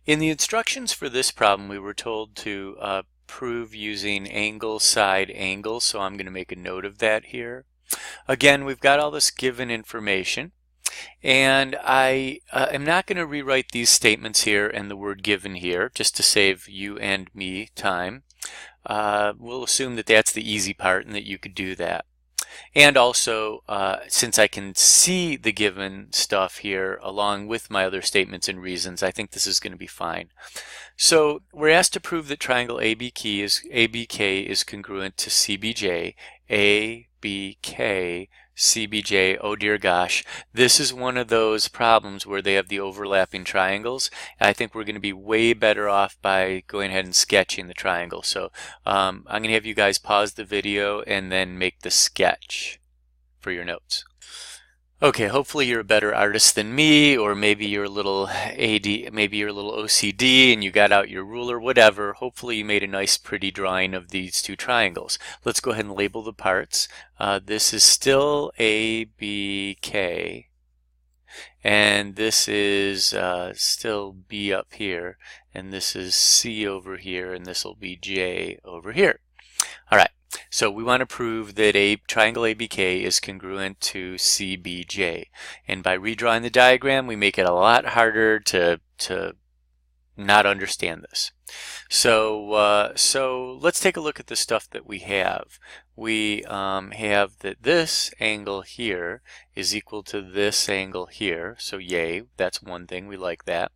In the instructions for this problem, we were told to prove using angle, side, angle, so I'm going to make a note of that here. Again, we've got all this given information, and I am not going to rewrite these statements here and the word given here, just to save you and me time. We'll assume that that's the easy part and that you could do that. And also, since I can see the given stuff here along with my other statements and reasons, I think this is going to be fine. So we're asked to prove that triangle ABK is congruent to CBJ. ABK, CBJ, oh dear gosh. This is one of those problems where they have the overlapping triangles. I think we're going to be way better off by going ahead and sketching the triangle. So I'm going to have you guys pause the video and then make the sketch for your notes. Okay, hopefully you're a better artist than me, or maybe you're a little maybe you're a little OCD and you got out your ruler, whatever. Hopefully you made a nice pretty drawing of these two triangles. Let's go ahead and label the parts. This is still ABK, and this is still B up here, and this is C over here, and this will be J over here. All right. So we want to prove that a triangle ABK is congruent to CBJ. And by redrawing the diagram, we make it a lot harder to not understand this. So let's take a look at the stuff that we have. We have that this angle here is equal to this angle here. So yay, that's one thing. We like that.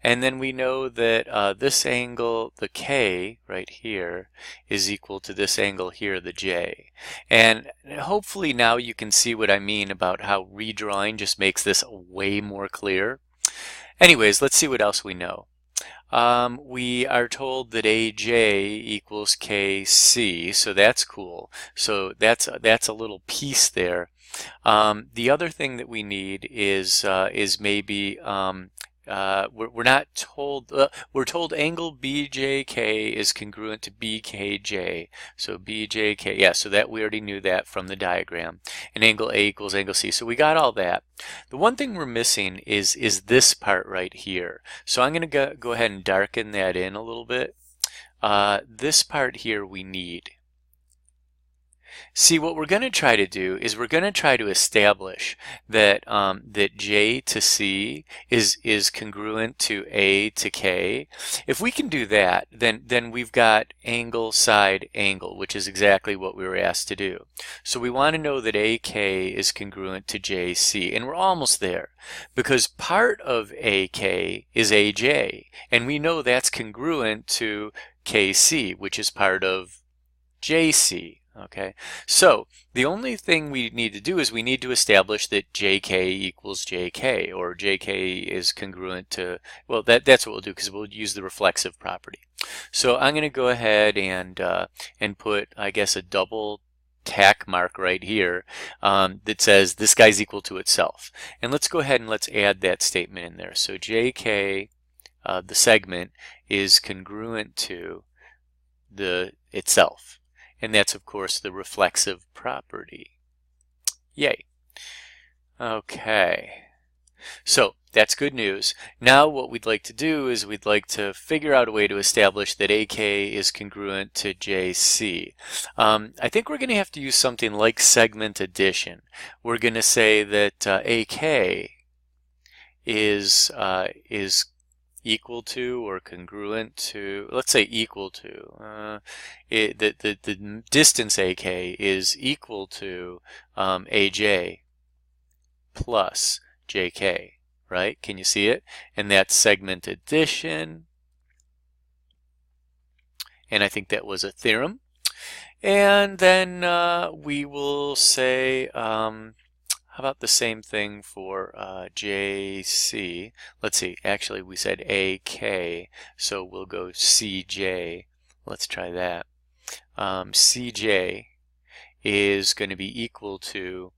And then we know that this angle, the K right here, is equal to this angle here, the J. And hopefully now you can see what I mean about how redrawing just makes this way more clear. Anyways, let's see what else we know. We are told that AJ equals KC, so that's cool. So that's a little piece there. The other thing that we need is maybe we're not told, we're told angle BJK is congruent to BKJ. So BJK, yeah, so that we already knew that from the diagram. And angle A equals angle C. So we got all that. The one thing we're missing is this part right here. So I'm going to go ahead and darken that in a little bit. This part here we need. See, what we're going to try to do is we're going to try to establish that that J to C is congruent to A to K. If we can do that, then we've got angle, side, angle, which is exactly what we were asked to do. So we want to know that AK is congruent to JC, and we're almost there because part of AK is AJ, and we know that's congruent to KC, which is part of JC. Okay, so the only thing we need to do is we need to establish that JK equals JK, or JK is congruent to, well, that's what we'll do because we'll use the reflexive property. So I'm going to go ahead and put, I guess, a double tack mark right here that says this guy's equal to itself. And let's go ahead and let's add that statement in there. So JK, the segment, is congruent to the itself. And that's, of course, the reflexive property. Yay. Okay. So that's good news. Now what we'd like to do is we'd like to figure out a way to establish that AK is congruent to JC. I think we're going to have to use something like segment addition. We're going to say that AK is equal to or congruent to, let's say equal to, the distance AK is equal to AJ plus JK, right? Can you see it? And that's segment addition. And I think that was a theorem. And then we will say, how about the same thing for JC? Let's see, actually we said AK, so we'll go CJ. Let's try that. CJ is going to be equal to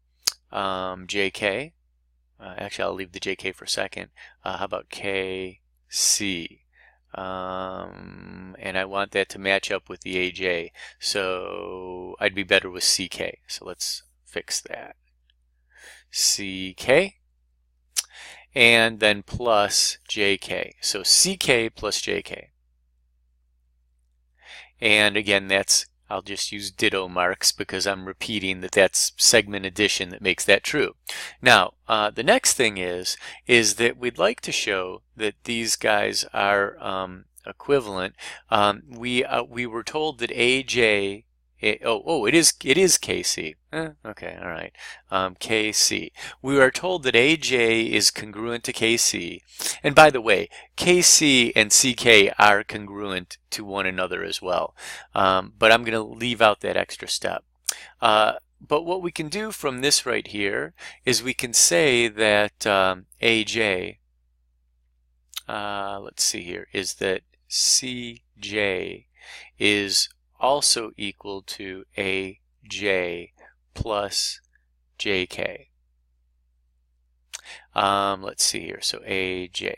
JK. Actually, I'll leave the JK for a second. How about KC? And I want that to match up with the AJ, so I'd be better with CK. So let's fix that. CK. and then plus JK. So CK plus JK. And again, I'll just use ditto marks because I'm repeating that's segment addition that makes that true. Now, the next thing is that we'd like to show that these guys are equivalent. We were told that AJ, it is KC. Okay, all right. KC. We are told that AJ is congruent to KC. And by the way, KC and CK are congruent to one another as well. But I'm going to leave out that extra step. But what we can do from this right here is we can say that AJ, let's see here, is that CJ is also equal to AJ plus JK. Let's see here, so AJ.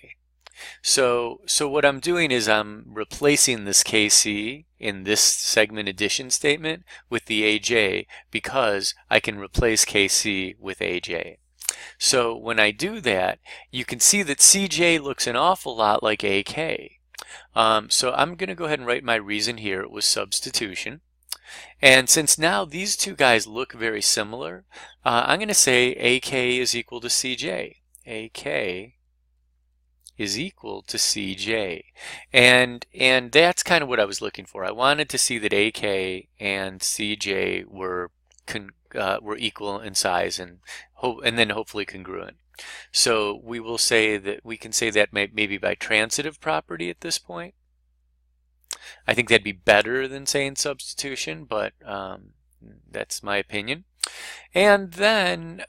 So what I'm doing is I'm replacing this KC in this segment addition statement with the AJ because I can replace KC with AJ. So when I do that, you can see that CJ looks an awful lot like AK. So I'm going to go ahead and write my reason here. It was substitution. And since now these two guys look very similar, I'm going to say AK is equal to CJ. AK is equal to CJ. And that's kind of what I was looking for. I wanted to see that AK and CJ were equal in size and then hopefully congruent. So we will say that we can say that maybe by transitive property at this point. I think that'd be better than saying substitution, but that's my opinion. And then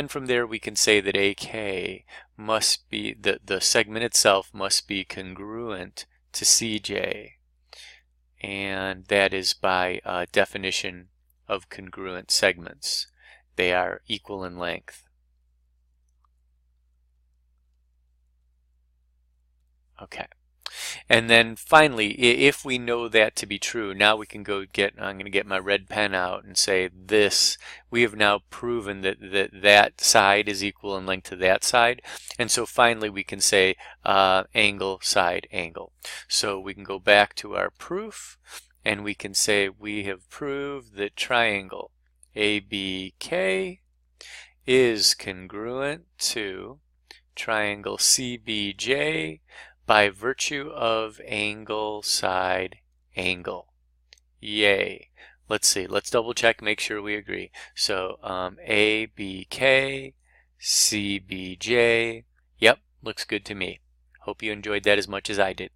from there we can say that AK must be, the segment itself must be congruent to CJ. And that is by definition of congruent segments. They are equal in length. Okay. And then finally, if we know that to be true, now we can go I'm going to get my red pen out and say this. We have now proven that side is equal in length to that side. And so finally we can say angle, side, angle. So we can go back to our proof and we can say we have proved that triangle ABK is congruent to triangle CBJ by virtue of angle, side, angle. Yay. Let's see. Let's double check, make sure we agree. So ABK, CBJ. Yep, looks good to me. Hope you enjoyed that as much as I did.